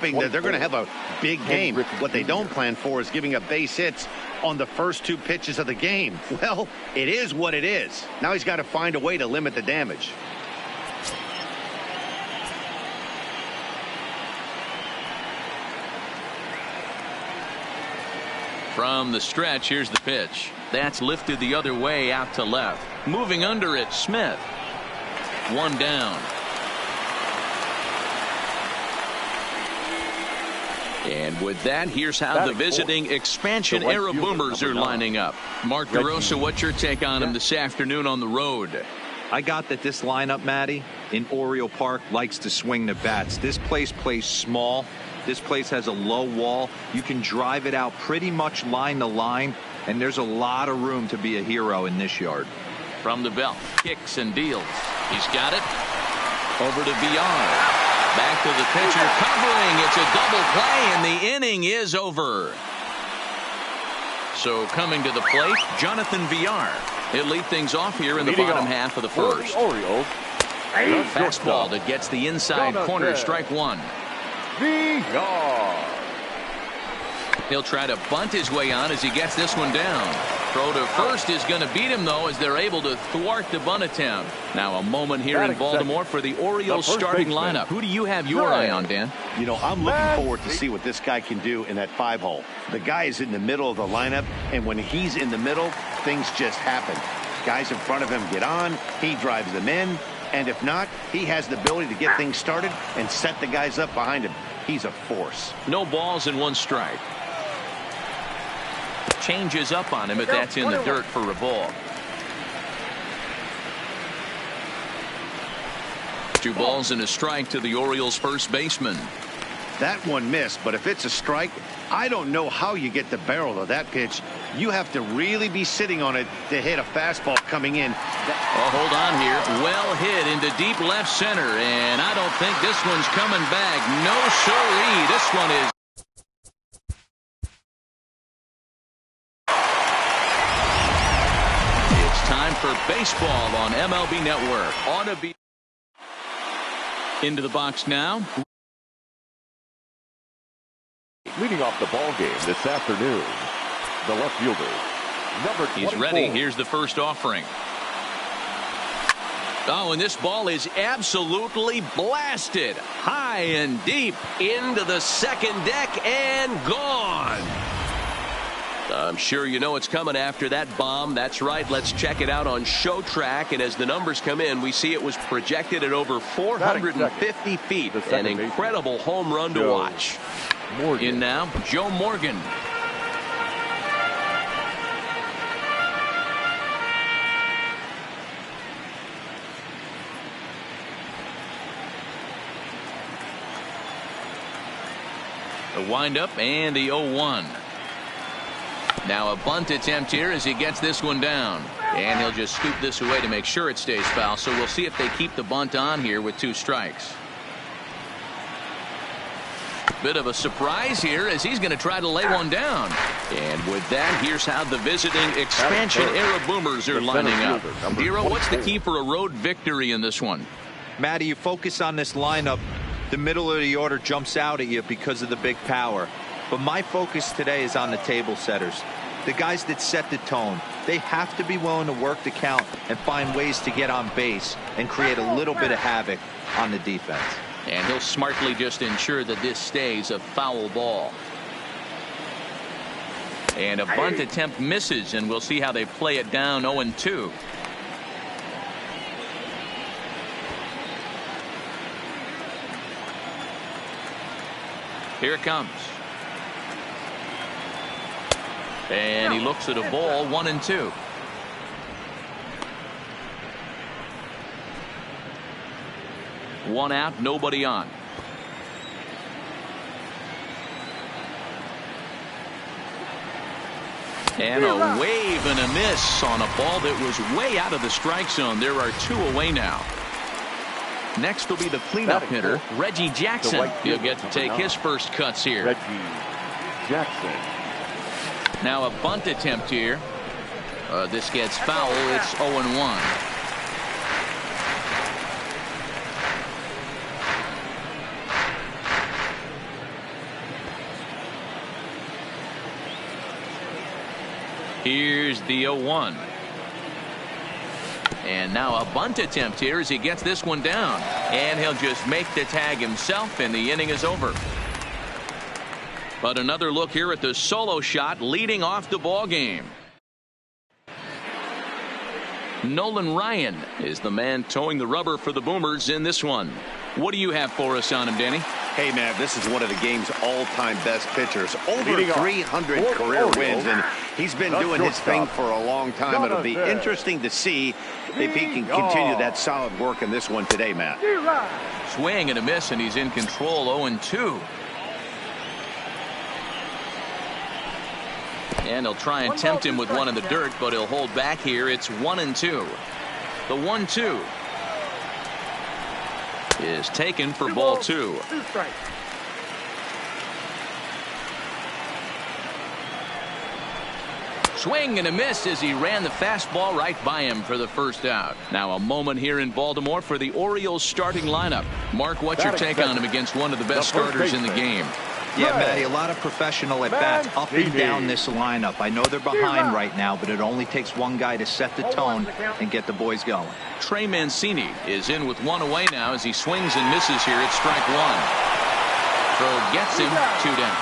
that they're going to have a big game. What they don't plan for is giving up base hits on the first 2 pitches of the game. Well, it is what it is. Now he's got to find a way to limit the damage. From the stretch, here's the pitch. That's lifted the other way out to left. Moving under it, Smith. 1 down. And with that, here's how the visiting expansion era Boomers are lining up. Mark DeRosa, what's your take on them this afternoon on the road? I got that this lineup, Matty, in Oriole Park likes to swing the bats. This place plays small. This place has a low wall. You can drive it out pretty much line to line, and there's a lot of room to be a hero in this yard. From the belt, kicks and deals. He's got it. Over to Villar. Back to the pitcher, covering. It's a double play, and the inning is over. So coming to the plate, Jonathan Villar. He'll lead things off here in the bottom half of the first. Orioles. Fastball that gets the inside corner, strike 1. Villar. He'll try to bunt his way on as he gets this one down. Throw to first is going to beat him, though, as they're able to thwart the bunt attempt. Now a moment here in Baltimore for the Orioles starting lineup. Who do you have your eye on, Dan? You know, I'm looking forward to see what this guy can do in that 5-hole. The guy is in the middle of the lineup, and when he's in the middle, things just happen. Guys in front of him get on, he drives them in, and if not, he has the ability to get things started and set the guys up behind him. He's a force. No balls and 1 strike. Changes up on him, but that's in the dirt for a ball. 2 balls and a strike to the Orioles first baseman. That one missed, but if it's a strike, I don't know how you get the barrel of that pitch. You have to really be sitting on it to hit a fastball coming in. Oh, hold on here. Well hit into deep left center, and I don't think this one's coming back. No siree. This one is. It's time for baseball on MLB Network. Ought to be into the box now. Leading off the ball game this afternoon, the left fielder, number 24. He's ready. Here's the first offering. Oh, and this ball is absolutely blasted high and deep into the second deck and gone. I'm sure you know it's coming after that bomb. That's right. Let's check it out on Show Track. And as the numbers come in, we see it was projected at over 450 feet. An incredible home run to watch. Morgan. In now, Joe Morgan. The windup and the 0-1. Now a bunt attempt here as he gets this one down. And he'll just scoop this away to make sure it stays foul. So we'll see if they keep the bunt on here with 2 strikes. Bit of a surprise here as he's going to try to lay one down. And with that, here's how the visiting expansion era Boomers are lining up. Dero, what's the key for a road victory in this one? Matty, you focus on this lineup, the middle of the order jumps out at you because of the big power. But my focus today is on the table setters, the guys that set the tone. They have to be willing to work the count and find ways to get on base and create a little bit of havoc on the defense. And he'll smartly just ensure that this stays a foul ball. And a bunt attempt misses, and we'll see how they play it down 0-2. Here it comes. And he looks at a ball, 1-2. One out, nobody on. And a wave and a miss on a ball that was way out of the strike zone. There are 2 away now. Next will be the cleanup hitter, Reggie Jackson. He'll get to take his first cuts here. Reggie Jackson. Now a bunt attempt here. This gets foul. It's 0-1. Here's the 0-1. And now a bunt attempt here as he gets this one down. And he'll just make the tag himself, and the inning is over. But another look here at the solo shot leading off the ball game. Nolan Ryan is the man towing the rubber for the Boomers in this one. What do you have for us on him, Danny? Hey, man, this is one of the game's all-time best pitchers. Over 300 career wins, and he's been doing his thing for a long time. It'll be interesting to see if he can continue that solid work in this one today, Matt. Swing and a miss, and he's in control. 0-2. And he'll try and tempt him with one in the dirt, but he'll hold back here. It's 1-2. The 1-2 is taken for ball 2. Swing and a miss as he ran the fastball right by him for the first out. Now a moment here in Baltimore for the Orioles starting lineup. Mark, what's your take on him against one of the best starters in the game? Yeah, Matty, a lot of professional at-bats up and down this lineup. I know they're behind right now, but it only takes one guy to set the tone and get the boys going. Trey Mancini is in with one away now as he swings and misses here at strike 1. Throw gets him 2 down.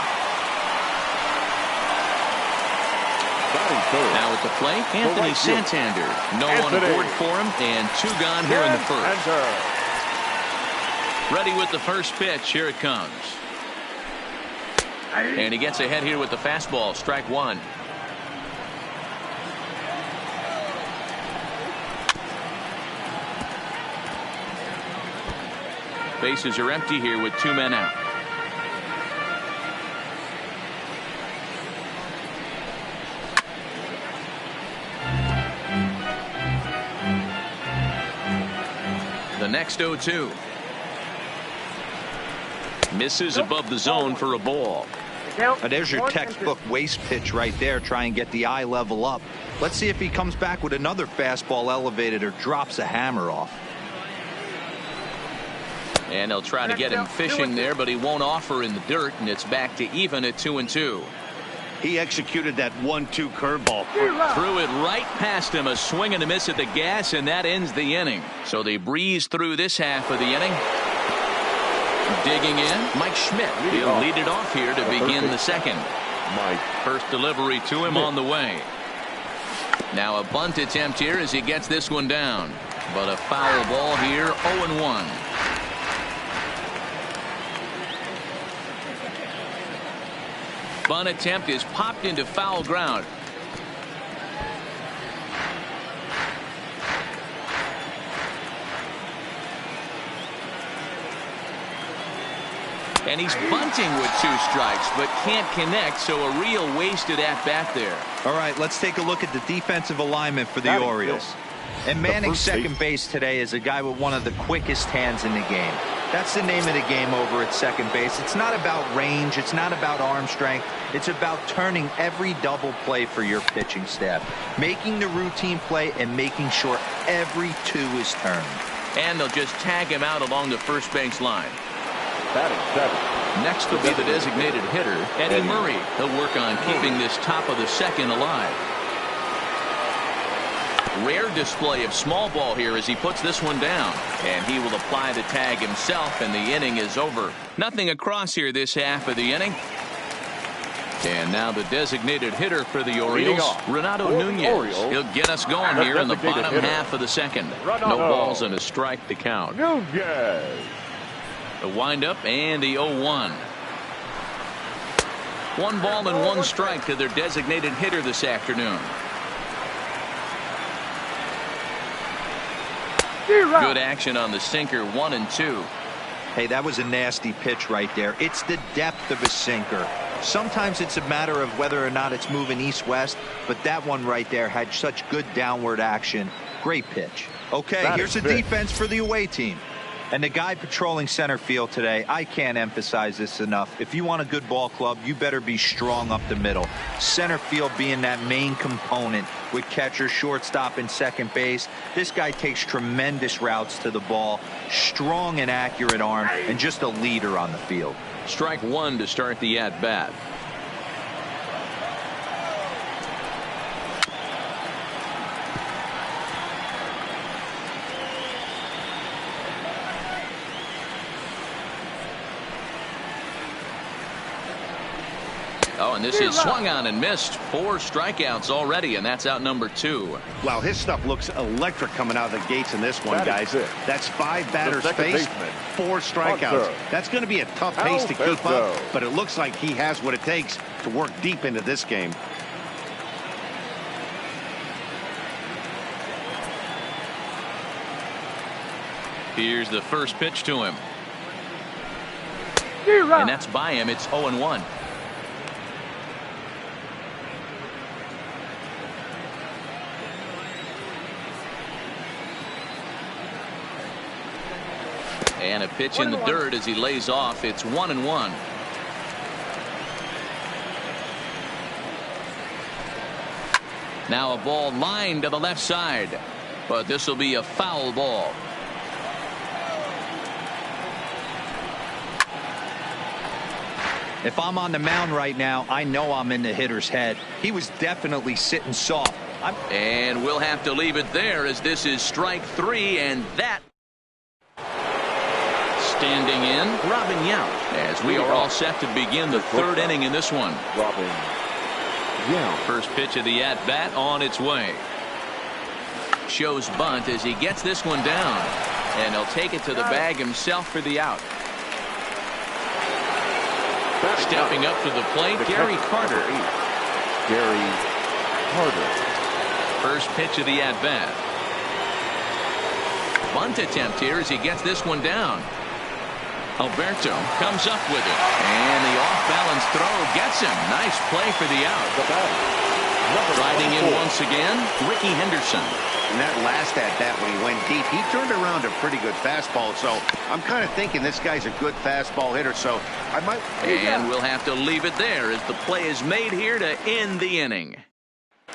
Now at the plate, Anthony Santander. No one aboard for him, and 2 gone here in the first. Ready with the first pitch. Here it comes. And he gets ahead here with the fastball. Strike 1. Bases are empty here with 2 men out. The next 0-2. Misses above the zone for a ball. There's your textbook waste pitch right there. Try and get the eye level up. Let's see if he comes back with another fastball elevated or drops a hammer off. And they'll try to get him fishing there, but he won't offer in the dirt, and it's back to even at 2-2. He executed that 1-2 curveball. Threw it right past him. A swing and a miss at the gas, and that ends the inning. So they breeze through this half of the inning. Digging in, Mike Schmidt. He'll lead it off here to begin the second. First delivery to him on the way. Now a bunt attempt here as he gets this one down. But a foul ball here, 0-1. Bunt attempt is popped into foul ground. And he's bunting with 2 strikes, but can't connect, so a real wasted at-bat there. All right, let's take a look at the defensive alignment for the Orioles. And manning second base today is a guy with one of the quickest hands in the game. That's the name of the game over at second base. It's not about range. It's not about arm strength. It's about turning every double play for your pitching staff, making the routine play and making sure every 2 is turned. And they'll just tag him out along the first base line. Next will be the designated hitter, Eddie Murray. He'll work on keeping this top of the second alive. Rare display of small ball here as he puts this one down. And he will apply the tag himself, and the inning is over. Nothing across here this half of the inning. And now the designated hitter for the Orioles, Renato Nunez. He'll get us going here in the bottom half of the second. No balls and a strike to count. The windup and the 0-1. 1 ball and 1 strike to their designated hitter this afternoon. Good action on the sinker, 1-2. Hey, that was a nasty pitch right there. It's the depth of a sinker. Sometimes it's a matter of whether or not it's moving east-west, but that one right there had such good downward action. Great pitch. Okay, here's the defense for the away team. And the guy patrolling center field today, I can't emphasize this enough. If you want a good ball club, you better be strong up the middle. Center field being that main component with catcher, shortstop, and second base. This guy takes tremendous routes to the ball, strong and accurate arm, and just a leader on the field. Strike 1 to start the at-bat. Oh, and this is swung on and missed. 4 strikeouts already, and that's out number 2. Wow, his stuff looks electric coming out of the gates in this one, guys. That's 5 batters faced, 4 strikeouts. That's going to be a tough pace to keep up, but it looks like he has what it takes to work deep into this game. Here's the first pitch to him. And that's by him. It's 0-1. And a pitch in the dirt as he lays off. It's 1-1. Now a ball lined to the left side, but this will be a foul ball. If I'm on the mound right now, I know I'm in the hitter's head. He was definitely sitting soft. And we'll have to leave it there as this is strike 3, and that. Standing in, Robin Yount, as we are all set to begin the 3rd inning in this one. Robin Yount. First pitch of the at-bat on its way. Shows bunt as he gets this one down, and he'll take it to the bag himself for the out. Stepping up to the plate, Gary Carter. Gary Carter. First pitch of the at-bat. Bunt attempt here as he gets this one down. Alberto comes up with it, and the off-balance throw gets him. Nice play for the out. Riding in once again, Ricky Henderson. In that last at-bat when he went deep, he turned around a pretty good fastball, so I'm kind of thinking this guy's a good fastball hitter, so I might. And we'll have to leave it there as the play is made here to end the inning.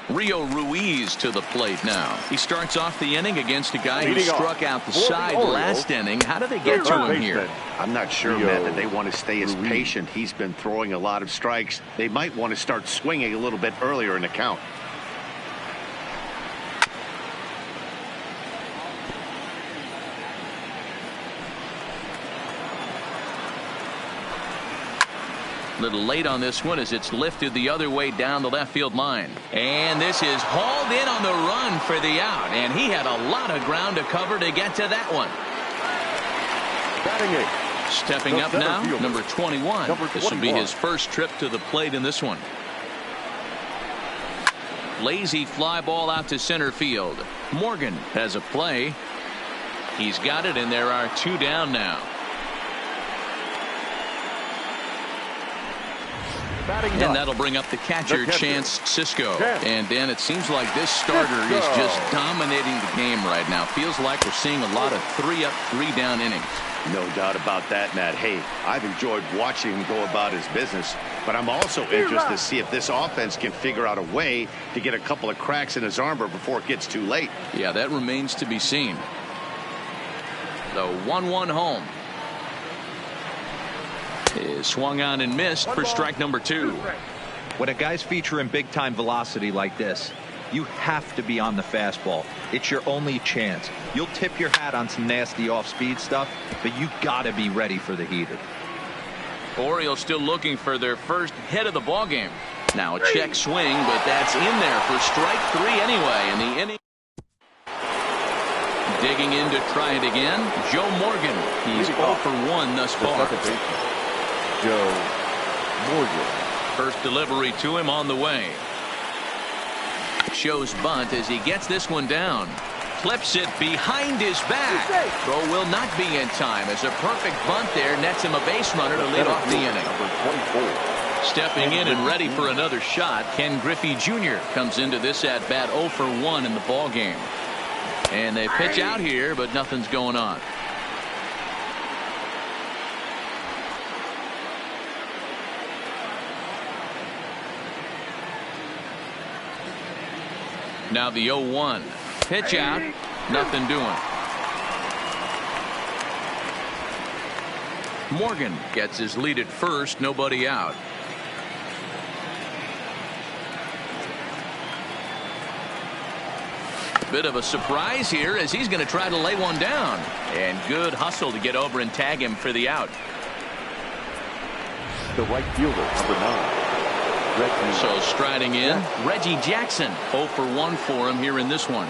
Rio Ruiz to the plate now. He starts off the inning against a guy who struck out the side last inning. How do they get to him here? I'm not sure, Matt, that they want to stay as patient. He's been throwing a lot of strikes. They might want to start swinging a little bit earlier in the count. Little late on this one as it's lifted the other way down the left field line. And this is hauled in on the run for the out. And he had a lot of ground to cover to get to that one. Stepping up now, number 21. This will be his first trip to the plate in this one. Lazy fly ball out to center field. Morgan has a play. He's got it, and there are 2 down now. And that'll bring up the catcher, Chance Sisco. And Dan, it seems like this starter is just dominating the game right now. Feels like we're seeing a lot of 3-up, 3-down innings. No doubt about that, Matt. Hey, I've enjoyed watching him go about his business, but I'm also interested to see if this offense can figure out a way to get a couple of cracks in his armor before it gets too late. Yeah, that remains to be seen. The 1-1 home is swung on and missed for strike number 2. When a guy's featuring big-time velocity like this, you have to be on the fastball. It's your only chance. You'll tip your hat on some nasty off-speed stuff, but you got to be ready for the heater. Orioles still looking for their first hit of the ballgame. Now a check swing, but that's in there for strike 3 anyway. And the inning. Digging in to try it again, Joe Morgan. He's 0 for 1 thus far. Joe Morgan. First delivery to him on the way. Shows bunt as he gets this one down. Clips it behind his back. Throw will not be in time as a perfect bunt there nets him a base runner to lead off the inning. Stepping in and ready for another shot, Ken Griffey Jr. comes into this at bat 0 for 1 in the ball game. And they pitch out here, but nothing's going on. Now the 0-1. Pitch out. Nothing doing. Morgan gets his lead at first. Nobody out. Bit of a surprise here as he's going to try to lay one down. And good hustle to get over and tag him for the out. The right fielder, number 9. So striding in, Reggie Jackson. 0 for 1 for him here in this one.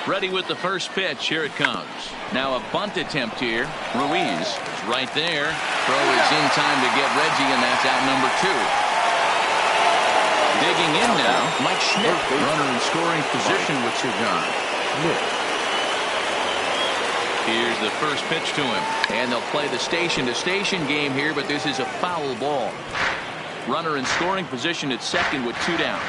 Ready with the first pitch. Here it comes. Now a bunt attempt here. Ruiz is right there. Throw is in time to get Reggie, and that's out number 2. Digging in now, Mike Schmidt. Runner in scoring position with 2 gone. Here's the first pitch to him. And they'll play the station-to-station game here, but this is a foul ball. Runner in scoring position at second with 2 down.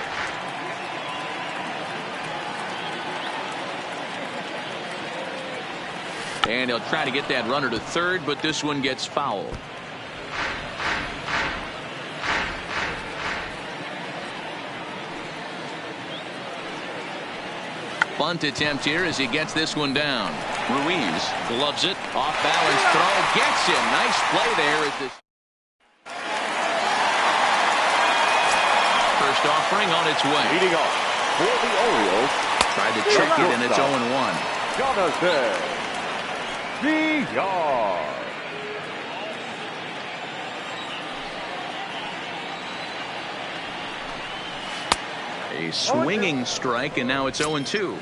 And he'll try to get that runner to third, but this one gets fouled. Bunt attempt here as he gets this one down. Ruiz gloves it. Off balance throw. Gets him. Nice play there at this. First offering on its way. Leading off for the Orioles. Tried to trick it, and it's 0-1. Jonathan Villar. A swinging strike, and now it's 0-2.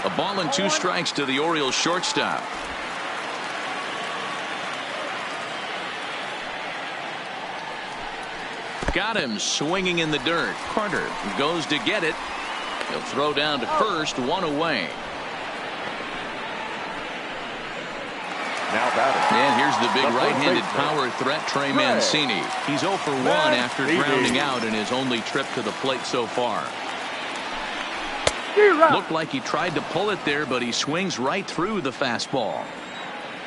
A ball and 2 strikes to the Orioles shortstop. Got him swinging in the dirt. Carter goes to get it. He'll throw down to first, 1 away. Now batting. And here's the big right-handed power threat, Trey Mancini. He's 0 for 1 after grounding out in his only trip to the plate so far. Looked like he tried to pull it there, but he swings right through the fastball.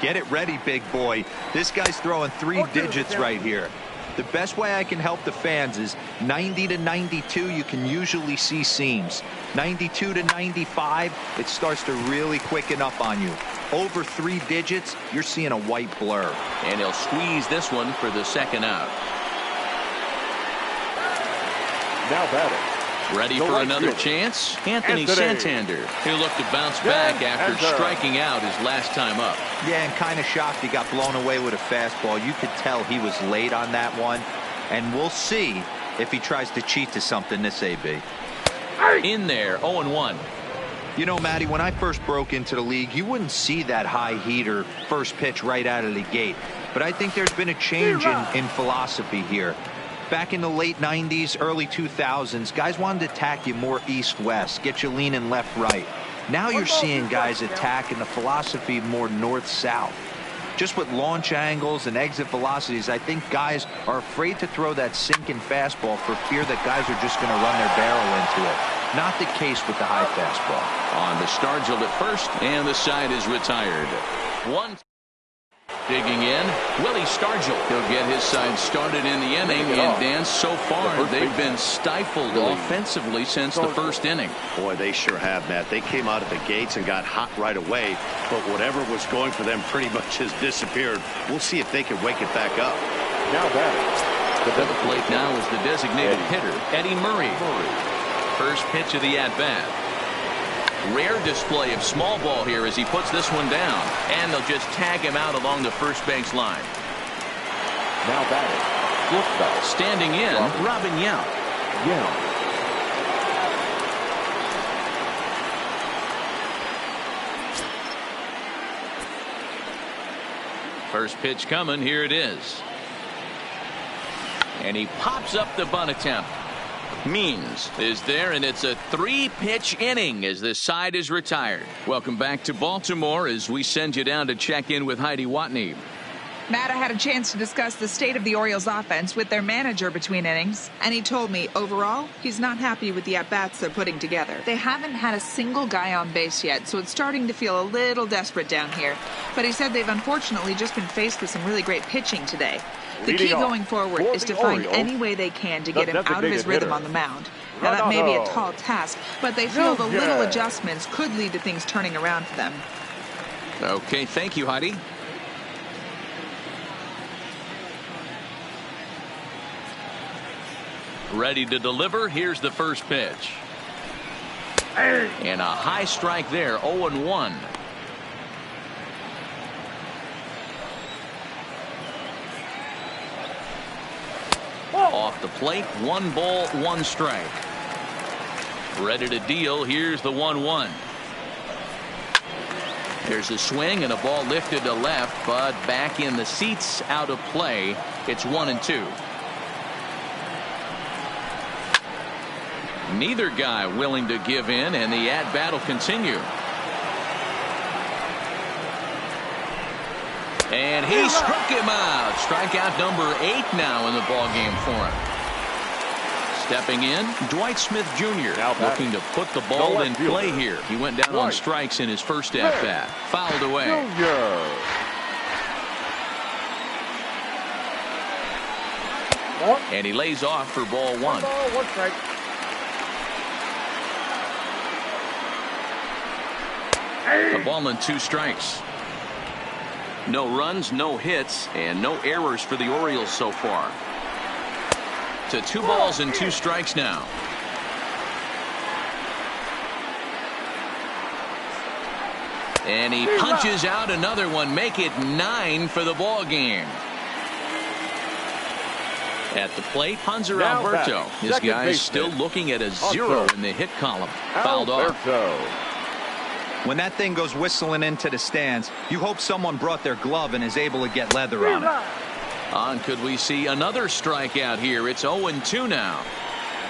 Get it ready, big boy. This guy's throwing 3 digits right here. The best way I can help the fans is 90 to 92, you can usually see seams. 92 to 95, it starts to really quicken up on you. Over 3 digits, you're seeing a white blur. And he'll squeeze this one for the second out. Now batting. Ready for another chance? Anthony Santander. He'll look to bounce back after striking out his last time up. Yeah, and kind of shocked he got blown away with a fastball. You could tell he was late on that one. And we'll see if he tries to cheat to something this AB. In there, 0-1. You know, Matty, when I first broke into the league, you wouldn't see that high heater first pitch right out of the gate. But I think there's been a change in philosophy here. Back in the late 90s, early 2000s, guys wanted to attack you more east-west, get you leaning left-right. Now you're seeing guys attacking the philosophy more north-south. Just with launch angles and exit velocities, I think guys are afraid to throw that sinking fastball for fear that guys are just going to run their barrel into it. Not the case with the high fastball. On the Stargell at first, and the side is retired. 1. Digging in, Willie Stargell. He'll get his side started in the inning, and Dan, so far they've been stifled offensively since the first inning. Boy, they sure have, Matt. They came out of the gates and got hot right away, but whatever was going for them pretty much has disappeared. We'll see if they can wake it back up. Now batting. To the plate now is the designated hitter, Eddie Murray. First pitch of the at-bat. Rare display of small ball here as he puts this one down, and they'll just tag him out along the first base line. Now batting. Standing in, Robin Yount. First pitch coming. Here it is. And he pops up the bunt attempt. Means is there, and it's a 3-pitch inning as this side is retired. Welcome back to Baltimore as we send you down to check in with Heidi Watney. Matt, I had a chance to discuss the state of the Orioles offense with their manager between innings, and he told me overall he's not happy with the at-bats they're putting together. They haven't had a single guy on base yet, so it's starting to feel a little desperate down here. But he said they've unfortunately just been faced with some really great pitching today. The key going forward is to find any way they can to get him out of his rhythm on the mound. Now, that may be a tall task, but they feel the little adjustments could lead to things turning around for them. Okay, thank you, Heidi. Ready to deliver. Here's the first pitch. And a high strike there. 0-1. Off the plate, 1 ball, 1 strike. Ready to deal. Here's the 1-1. There's a swing and a ball lifted to left, but back in the seats, out of play. It's 1-2. Neither guy willing to give in, and the at-bat will continue. And he struck him out. Strikeout number 8 now in the ballgame for him. Stepping in, Dwight Smith Jr. looking to put the ball in play here. He went down on strikes in his first at-bat. Fouled away. And he lays off for ball 1. 1 strike. A ball and 2 strikes. No runs, no hits, and no errors for the Orioles so far. To 2 balls and 2 strikes now. And he punches out another one. Make it 9 for the ball game. At the plate, Hanser Alberto. This guy is still looking at a 0 in the hit column. Fouled off. When that thing goes whistling into the stands, you hope someone brought their glove and is able to get leather on it. Could we see another strikeout here? It's 0-2 now.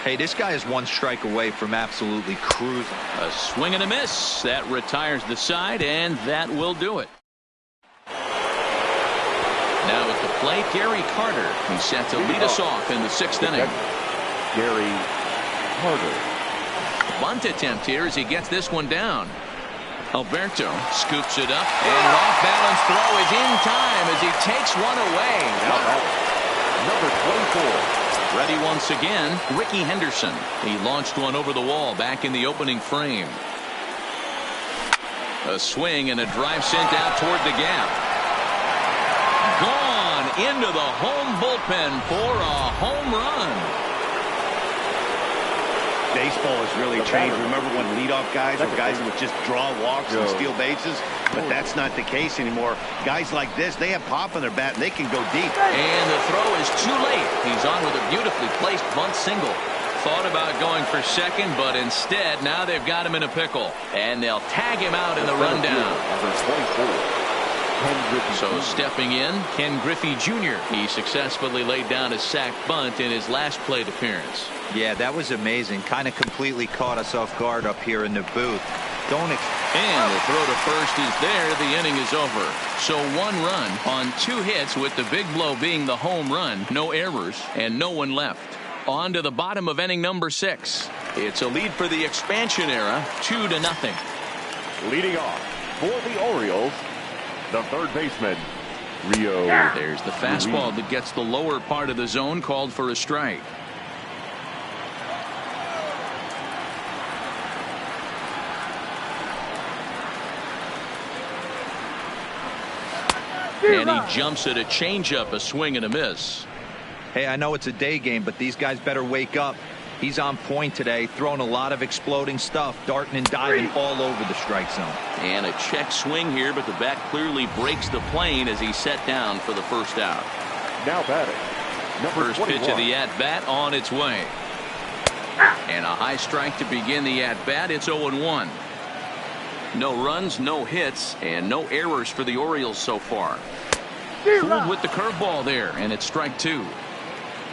Hey, this guy is 1 strike away from absolutely cruising. A swing and a miss. That retires the side, and that will do it. Now at the plate, Gary Carter. He's set to lead us off in the 6th inning. Gary Carter. Bunt attempt here as he gets this one down. Alberto scoops it up, and an off-balance throw is in time as he takes one away. Number 24. Ready once again, Ricky Henderson. He launched one over the wall back in the opening frame. A swing and a drive sent out toward the gap. Gone into the home bullpen for a home run. Baseball has really changed. Remember when leadoff guys were guys that would just draw walks and steal bases? But that's not the case anymore. Guys like this, they have pop in their bat, and they can go deep. And the throw is too late. He's on with a beautifully placed bunt single. Thought about going for second, but instead, now they've got him in a pickle. And they'll tag him out in the rundown. Number 24. So stepping in, Ken Griffey Jr. He successfully laid down a sac bunt in his last plate appearance. Yeah, that was amazing. Kind of completely caught us off guard up here in the booth. And the throw to first is there. The inning is over. So 1 run on 2 hits, with the big blow being the home run. No errors and no one left. On to the bottom of inning number 6. It's a lead for the expansion era, 2-0. Leading off for the Orioles, the third baseman, Rio. There's the fastball that gets the lower part of the zone, called for a strike. And he jumps at a changeup, a swing and a miss. Hey, I know it's a day game, but these guys better wake up. He's on point today, throwing a lot of exploding stuff, darting and diving all over the strike zone. And a check swing here, but the bat clearly breaks the plane as he's set down for the first out. Now batting, number First 21. pitch of the at-bat on its way. And a high strike to begin the at-bat. It's 0-1. No runs, no hits, and no errors for the Orioles so far. Fooled with the curveball there, and it's strike 2.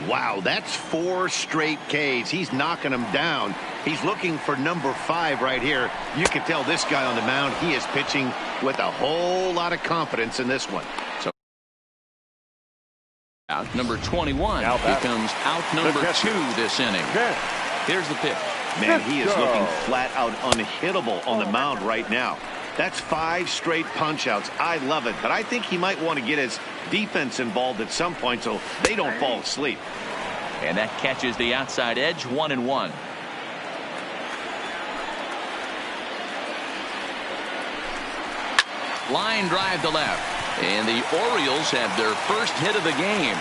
Wow, that's 4 straight Ks. He's knocking them down. He's looking for number 5 right here. You can tell this guy on the mound, he is pitching with a whole lot of confidence in this one. So out number 21 Now becomes out number 2 this inning. Here's the pitch. Man, he is looking flat out unhittable on the mound right now. That's 5 straight punch-outs. I love it, but I think he might want to get his defense involved at some point so they don't fall asleep. And that catches the outside edge, 1-1. Line drive to left. And the Orioles have their first hit of the game.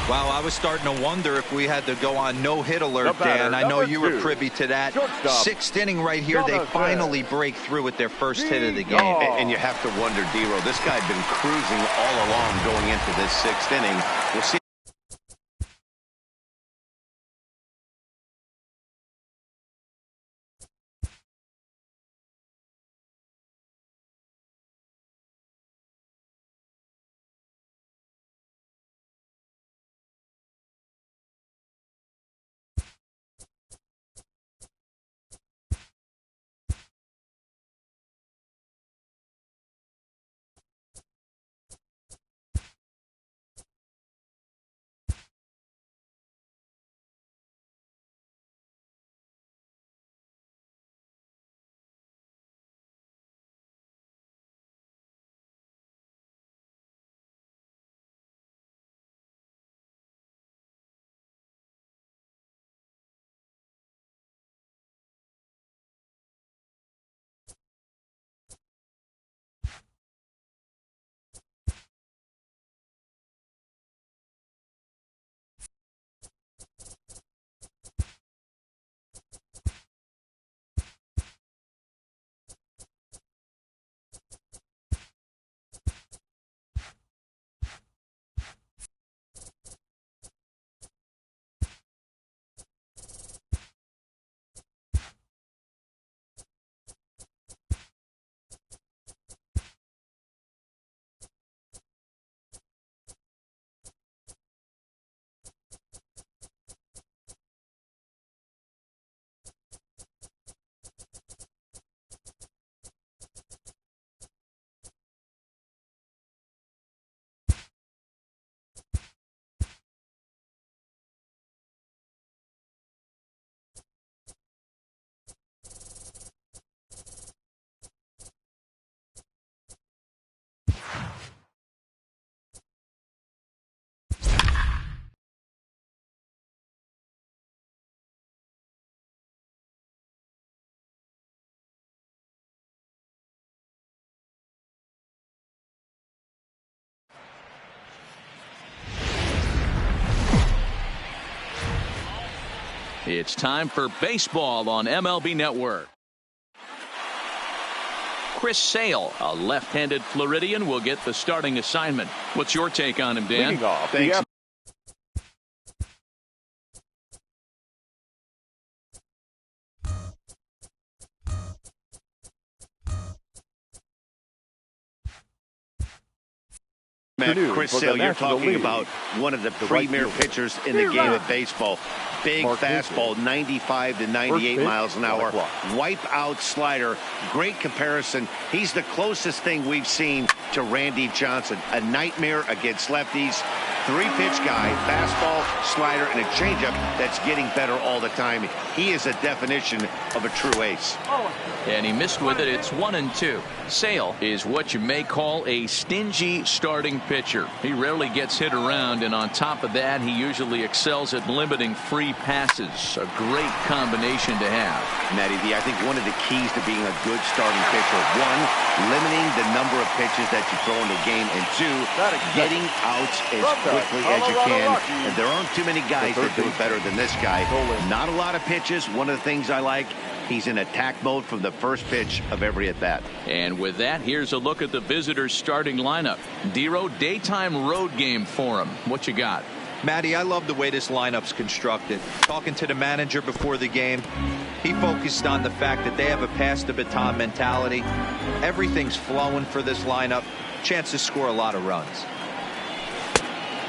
Wow, I was starting to wonder if we had to go on no-hit alert, Dan. I know you were privy to that. Sixth inning right here, they finally break through with their first hit of the game. And you have to wonder, D-Row, this guy had been cruising all along going into this sixth inning. We'll see. It's time for baseball on MLB Network. Chris Sale, a left-handed Floridian, will get the starting assignment. What's your take on him, Dan? Thanks. Chris Sale, you're talking about one of the premier pitchers in the game of baseball. Big fastball, 95 to 98 miles an hour. Wipe out slider. Great comparison. He's the closest thing we've seen to Randy Johnson. A nightmare against lefties. Three-pitch guy, fastball, slider, and a changeup that's getting better all the time. He is a definition of a true ace. And he missed with it. It's 1-2. Sale is what you may call a stingy starting pitcher. He rarely gets hit around, and on top of that, he usually excels at limiting free passes. A great combination to have. Matty D, I think one of the keys to being a good starting pitcher, one, limiting the number of pitches that you throw in the game, and two, getting outs as quickly as you can. And there aren't too many guys that do it better than this guy. Not a lot of pitches. One of the things I like, he's in attack mode from the first pitch of every at-bat. And with that, here's a look at the visitors' starting lineup. D-Row, daytime road game for him. What you got? Matty, I love the way this lineup's constructed. Talking to the manager before the game, he focused on the fact that they have a pass the baton mentality. Everything's flowing for this lineup. Chance to score a lot of runs.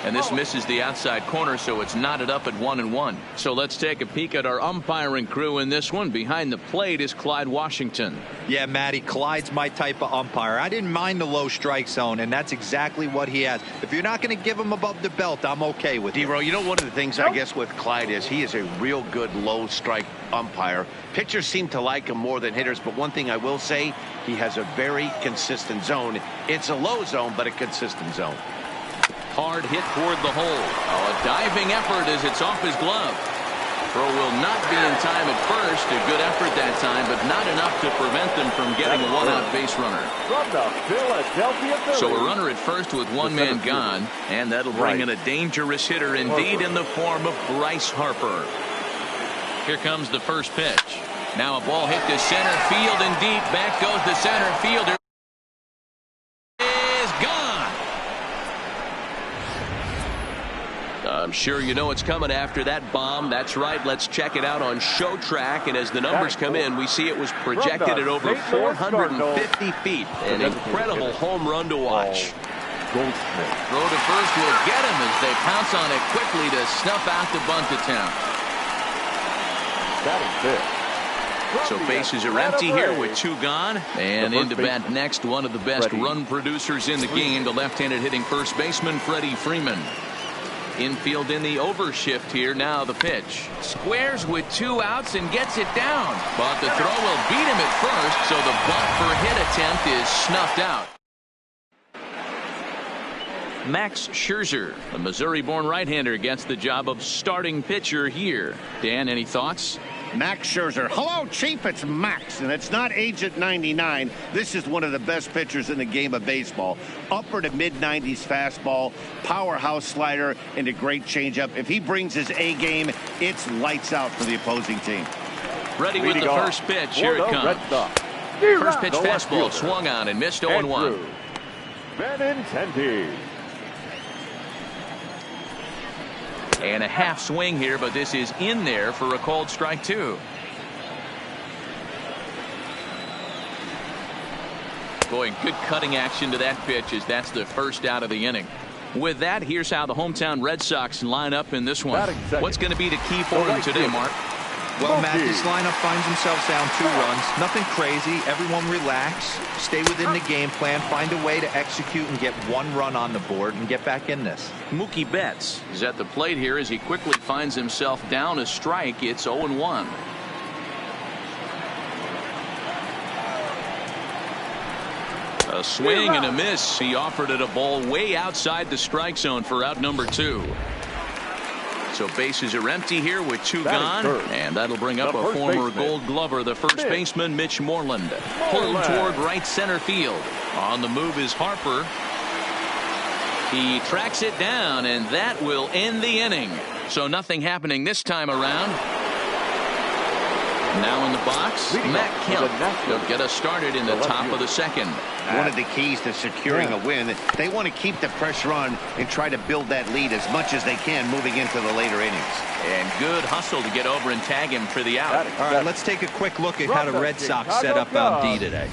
And this misses the outside corner, so it's knotted up at 1-1. So let's take a peek at our umpiring crew in this one. Behind the plate is Clyde Washington. Yeah, Matty, Clyde's my type of umpire. I didn't mind the low strike zone, and that's exactly what he has. If you're not going to give him above the belt, I'm okay with it. D-Row, you know, one of the things I guess with Clyde is he is a real good low strike umpire. Pitchers seem to like him more than hitters, but one thing I will say, he has a very consistent zone. It's a low zone, but a consistent zone. Hard hit toward the hole. A diving effort as it's off his glove. Throw will not be in time at first. A good effort that time, but not enough to prevent them from getting a one-out base runner. From the Philadelphia Phillies. So a runner at first with one man gone, and that'll bring in a dangerous hitter indeed in the form of Bryce Harper. Here comes the first pitch. Now a ball hit to center field and deep. Back goes the center fielder. Is gone. I'm sure you know it's coming after that bomb. That's right. Let's check it out on Show Track. And as the numbers come in, we see it was projected at over 450 feet. An incredible home run to watch. Goldschmidt. Throw to first will get him as they pounce on it quickly to snuff out the bunt attempt. Batting fifth. So bases are empty here with two gone. And into bat next, one of the best run producers in the game, the left-handed hitting first baseman, Freddie Freeman. Infield in the overshift here. Now the pitch. Squares with two outs and gets it down. But the throw will beat him at first, so the bunt for hit attempt is snuffed out. Max Scherzer, the Missouri-born right-hander, gets the job of starting pitcher here. Dan, any thoughts? Max Scherzer. Hello, Chief. It's Max, and it's not Agent 99. This is one of the best pitchers in the game of baseball. Upper to mid-90s fastball, powerhouse slider, and a great changeup. If he brings his A game, it's lights out for the opposing team. Ready with the first pitch. Here it comes. First pitch fastball swung on and missed 0-1. Benintendi. And a half swing here, but this is in there for a called strike two. Boy, good cutting action to that pitch as that's the first out of the inning. With that, here's how the hometown Red Sox line up in this one. What's going to be the key for them today, Mark? Well, Matt, this lineup finds themselves down 2 runs. Nothing crazy. Everyone relax. Stay within the game plan. Find a way to execute and get 1 run on the board and get back in this. Mookie Betts is at the plate here as he quickly finds himself down a strike. It's 0-1. A swing and a miss. He offered it a ball way outside the strike zone for out number 2. So bases are empty here with 2 gone, and that'll bring up a former Gold Glover, the first baseman, Mitch Moreland. Pulled toward right center field. On the move is Harper. He tracks it down, and that will end the inning. So nothing happening this time around. Now in the box, Matt Kemp. They'll get us started in the top of the second. One of the keys to securing a win, they want to keep the pressure on and try to build that lead as much as they can moving into the later innings. And good hustle to get over and tag him for the out. All right, let's take a quick look at how the Red Sox set up on D today.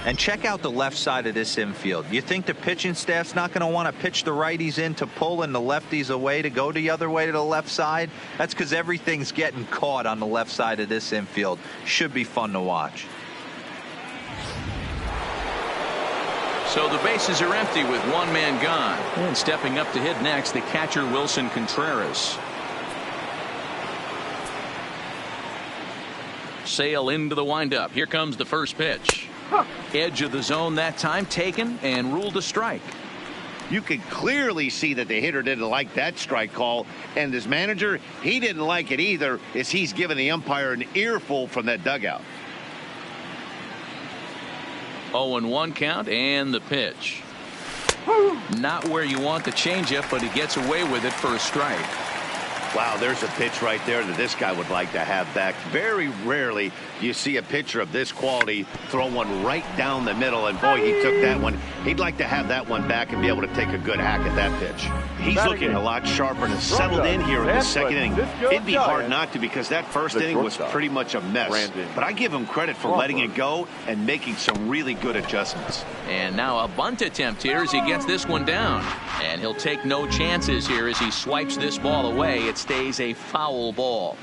And check out the left side of this infield. You think the pitching staff's not going to want to pitch the righties in to pull and the lefties away to go the other way to the left side? That's because everything's getting caught on the left side of this infield. Should be fun to watch. So the bases are empty with 1 man gone. And stepping up to hit next, the catcher Wilson Contreras. Sale into the windup. Here comes the first pitch. Edge of the zone that time taken and ruled a strike. You could clearly see that the hitter didn't like that strike call, and his manager, he didn't like it either, as he's giving the umpire an earful from that dugout. 0-1 count and the pitch. Not where you want the changeup, but he gets away with it for a strike. Wow, there's a pitch right there that this guy would like to have back. Very rarely do you see a pitcher of this quality throw one right down the middle, and boy, he took that one. He'd like to have that one back and be able to take a good hack at that pitch. He's looking a lot sharper and has settled in here in the second inning. It'd be hard not to, because that first inning was pretty much a mess. But I give him credit for letting it go and making some really good adjustments. And now a bunt attempt here as he gets this one down. And he'll take no chances here as he swipes this ball away. It stays a foul ball.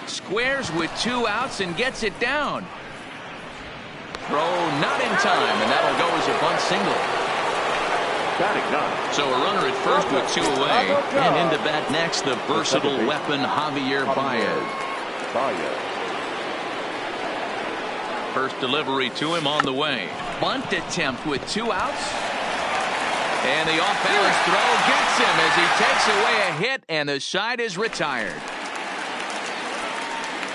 Squares with 2 outs and gets it down. Throw not in time, and that'll go as a bunt single. So a runner at first with 2 away. And into bat next, the versatile weapon Javier Baez. First delivery to him on the way. Bunt attempt with 2 outs. And the off-balance throw gets him as he takes away a hit, and the side is retired.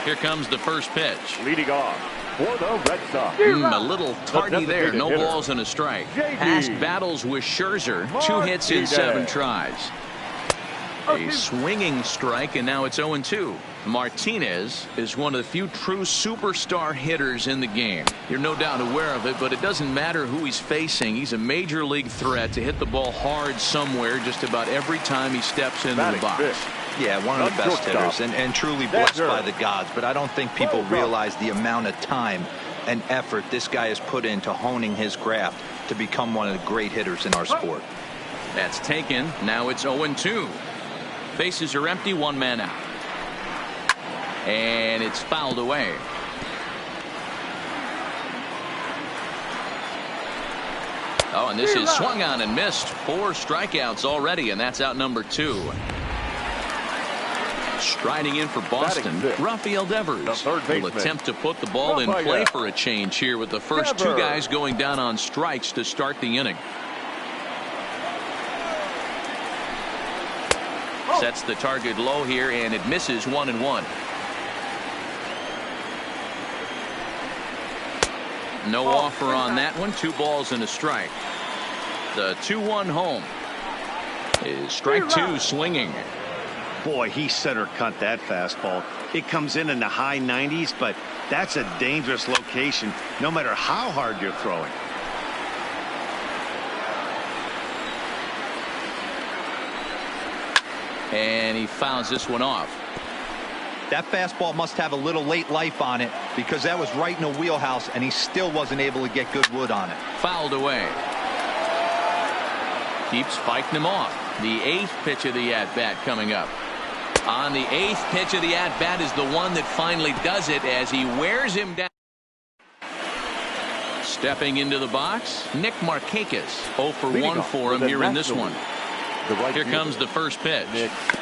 Here comes the first pitch. Leading off for the Red Sox. A little tardy there. No balls and a strike. Past battles with Scherzer. 2 hits in 7 tries. A swinging strike, and now it's 0-2. Martinez is one of the few true superstar hitters in the game. You're no doubt aware of it, but it doesn't matter who he's facing. He's a major league threat to hit the ball hard somewhere just about every time he steps into the box. Yeah, one of the best hitters and truly blessed by the gods, but I don't think people realize the amount of time and effort this guy has put into honing his craft to become one of the great hitters in our sport. That's taken. Now it's 0-2. Bases are empty, 1 man out. And it's fouled away. Oh, and this is swung on and missed. 4 strikeouts already, and that's out number 2. Striding in for Boston, Rafael Devers will attempt to put the ball in play for a change here with the first 2 guys going down on strikes to start the inning. Sets the target low here, and it misses 1-1. No offer on that one. 2 balls and a strike. The 2-1 home is strike 2 swinging. Boy, he center cut that fastball. It comes in the high 90s, but that's a dangerous location no matter how hard you're throwing. And he fouls this one off. That fastball must have a little late life on it because that was right in the wheelhouse, and he still wasn't able to get good wood on it. Fouled away. Keeps fighting him off. The 8th pitch of the at-bat coming up. On the 8th pitch of the at-bat is the one that finally does it as he wears him down. Stepping into the box, Nick Markakis. 0 for 1 for him here in this one. Here comes the first pitch.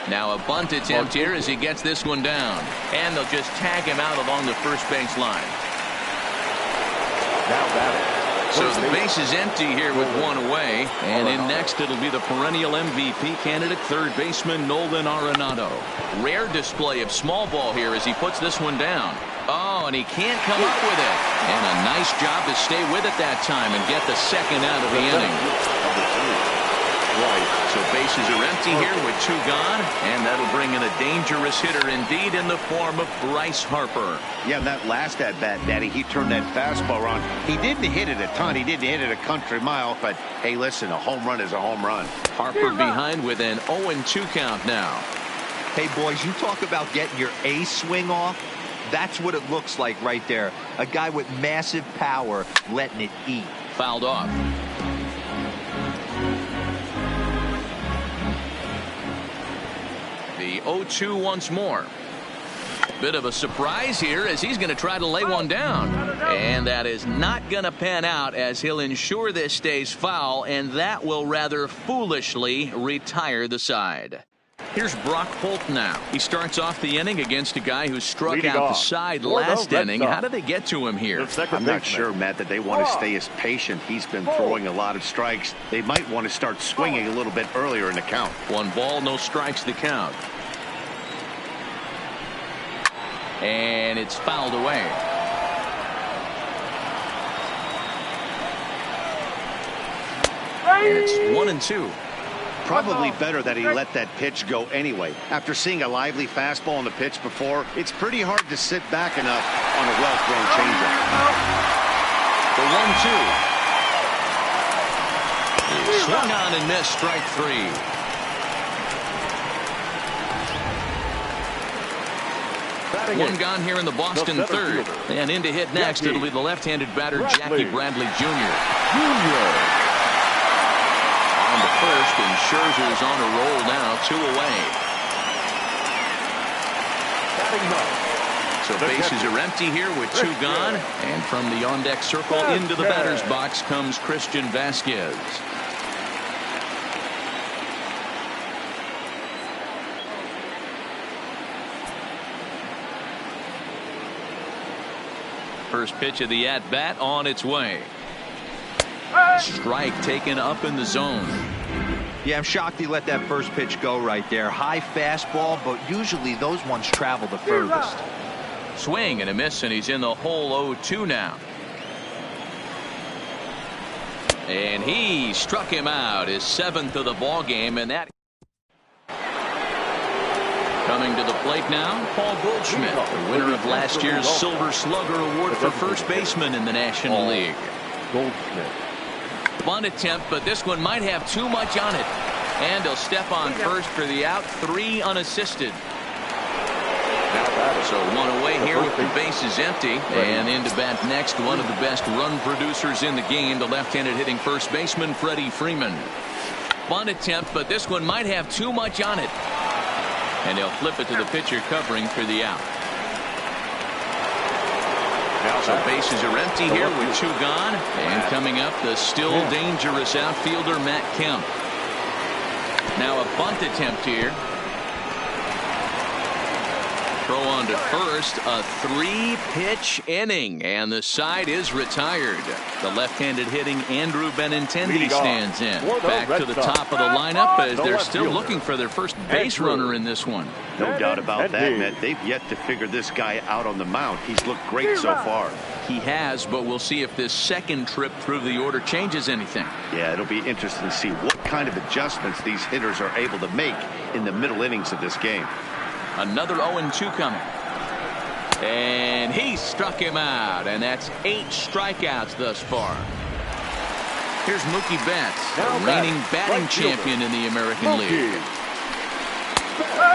Now a bunt attempt here as he gets this one down. And they'll just tag him out along the first base line. Now batting. So the base is empty here with 1 away. And in next it'll be the perennial MVP candidate, third baseman Nolan Arenado. Rare display of small ball here as he puts this one down. Oh, and he can't come up with it. And a nice job to stay with it that time and get the second out of the inning. So bases are empty here with 2 gone, and that'll bring in a dangerous hitter indeed in the form of Bryce Harper. Yeah, that last at bat, Daddy, he turned that fastball around. He didn't hit it a ton. He didn't hit it a country mile, but hey, listen, a home run is a home run. Harper behind with an 0-2 count now. Hey, boys, you talk about getting your A swing off. That's what it looks like right there. A guy with massive power letting it eat. Fouled off. The 0-2 once more. Bit of a surprise here as he's going to try to lay one down. And that is not going to pan out as he'll ensure this stays foul, and that will rather foolishly retire the side. Here's Brock Holt now. He starts off the inning against a guy who struck out the side last inning. How did they get to him here? I'm not sure, Matt, that they want to stay as patient. He's been throwing a lot of strikes. They might want to start swinging a little bit earlier in the count. 1 ball, no strikes to count. And it's fouled away. And it's 1-2. Probably better that he let that pitch go anyway. After seeing a lively fastball on the pitch before, it's pretty hard to sit back enough on a well-thrown changeup. The 1-2. Swung on and missed, strike 3. One gone here in the Boston third. And in to hit next, it'll be the left-handed batter, Jackie Bradley Jr. On the first, and Scherzer's on a roll now, 2 away. So bases are empty here with 2 gone. And from the on-deck circle into the batter's box comes Christian Vasquez. First pitch of the at-bat on its way. Strike taken up in the zone. Yeah, I'm shocked he let that first pitch go right there. High fastball, but usually those ones travel the furthest. Swing and a miss, and he's in the hole 0-2 now. And he struck him out, his 7th of the ball game, and that. Coming to the plate now, Paul Goldschmidt, the winner of last year's Silver Slugger Award for first baseman in the National League. Goldschmidt. Bunt attempt, but this one might have too much on it. And he'll step on first for the out, 3 unassisted. So 1 away here with the bases empty. And into bat next, one of the best run producers in the game, the left-handed hitting first baseman, Freddie Freeman. Bunt attempt, but this one might have too much on it. And they'll flip it to the pitcher covering for the out. So bases are empty here with 2 gone. And coming up, the still dangerous outfielder, Matt Kemp. Now a bunt attempt here. Throw on to first, a 3-pitch inning, and the side is retired. The left-handed hitting Andrew Benintendi stands in. Back to the top of the lineup as they're still looking for their first base runner in this one. No doubt about that, Matt. They've yet to figure this guy out on the mound. He's looked great so far. He has, but we'll see if this second trip through the order changes anything. Yeah, it'll be interesting to see what kind of adjustments these hitters are able to make in the middle innings of this game. Another 0-2 coming. And he struck him out, and that's 8 strikeouts thus far. Here's Mookie Betts, the reigning batting champion in the American League.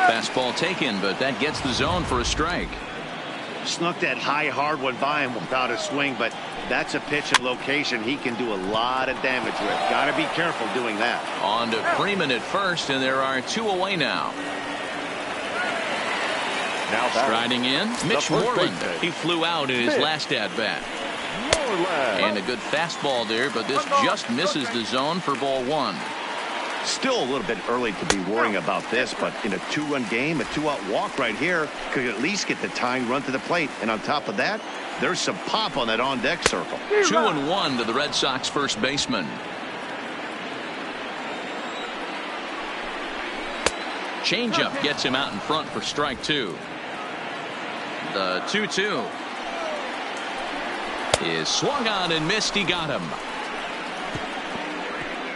Fastball taken, but that gets the zone for a strike. Snuck that high hard one by him without a swing, but that's a pitch and location he can do a lot of damage with. Got to be careful doing that. On to Freeman at first, and there are 2 away now. Striding in, Mitch Moreland. He flew out in his last at-bat. And a good fastball there, but this just misses the zone for ball 1. Still a little bit early to be worrying about this, but in a 2-run game, a 2-out walk right here could at least get the tying run to the plate. And on top of that, there's some pop on that on-deck circle. 2-1 to the Red Sox first baseman. Changeup gets him out in front for strike 2. The 2-2 is swung on and missed. He got him.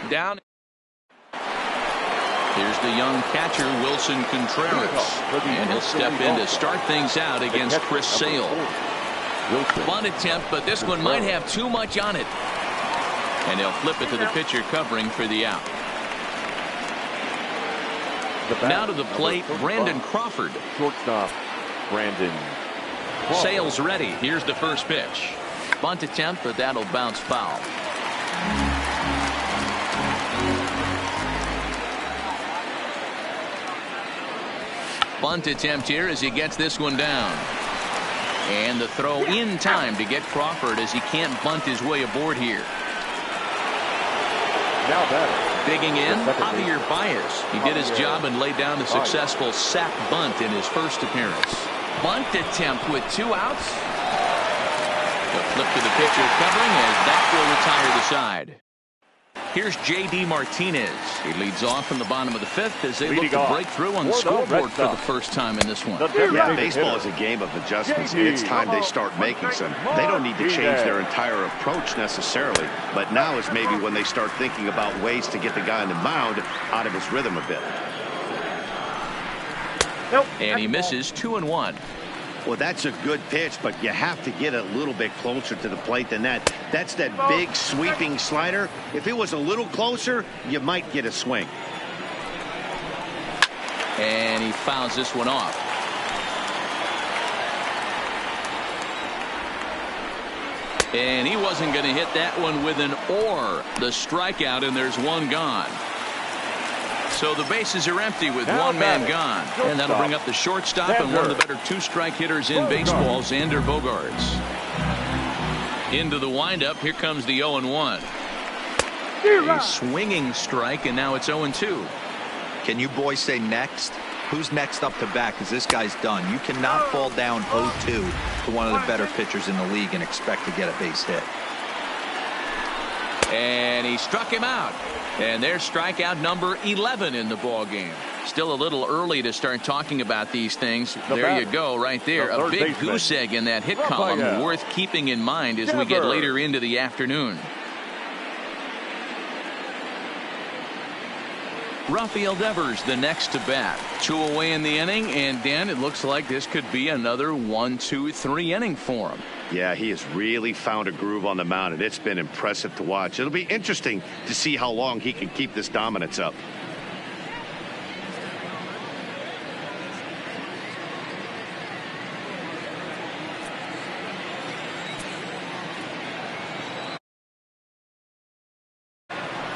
Down. Here's the young catcher, Wilson Contreras. And he'll step in to start things out against Chris Sale. Bunt attempt, but this one might have too much on it. And he'll flip it to the pitcher covering for the out. Now to the plate, Brandon Crawford. Shortstop, Brandon Crawford. Sale's ready. Here's the first pitch. Bunt attempt, but that'll bounce foul. Bunt attempt here as he gets this one down. And the throw in time to get Crawford as he can't bunt his way aboard here. Now batting. Digging in, Javier Baez. He did his job and laid down a successful sac bunt in his first appearance. Bunt attempt with 2 outs. The flip to the pitcher covering as that will retire the side. Here's J.D. Martinez. He leads off in the bottom of the 5th as they look to break through on the scoreboard for the first time in this one. Yeah, baseball is a game of adjustments. It's time they start making some. They don't need to change their entire approach necessarily, but now is maybe when they start thinking about ways to get the guy on the mound out of his rhythm a bit. And he misses 2-1. Well, that's a good pitch, but you have to get a little bit closer to the plate than that. That's that big sweeping slider. If it was a little closer, you might get a swing. And he fouls this one off. And he wasn't going to hit that one with an or. The strikeout, and there's 1 gone. So the bases are empty with 1 man gone. And that'll bring up the shortstop and one of the better 2-strike hitters in baseball, Xander Bogaerts. Into the windup. Here comes the 0-1. A swinging strike, and now it's 0-2. Can you boys say next? Who's next up to bat? Because this guy's done. You cannot fall down 0-2 to one of the better pitchers in the league and expect to get a base hit. And he struck him out. And there's strikeout number 11 in the ball game. Still a little early to start talking about these things. There you go, right there. A big goose egg in that hit column, worth keeping in mind as we get later into the afternoon. Rafael Devers the next to bat. 2 away in the inning, and Dan, it looks like this could be another 1-2-3 inning for him. Yeah, he has really found a groove on the mound, and it's been impressive to watch. It'll be interesting to see how long he can keep this dominance up.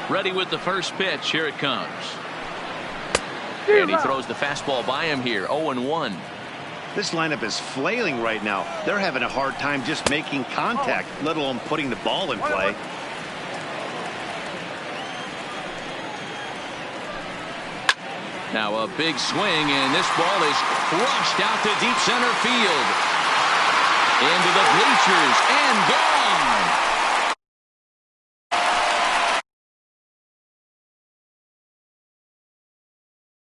Ready with the first pitch. Here it comes. And he throws the fastball by him here. 0-1. This lineup is flailing right now. They're having a hard time just making contact, let alone putting the ball in play. Now a big swing, and this ball is crushed out to deep center field. Into the bleachers and gone.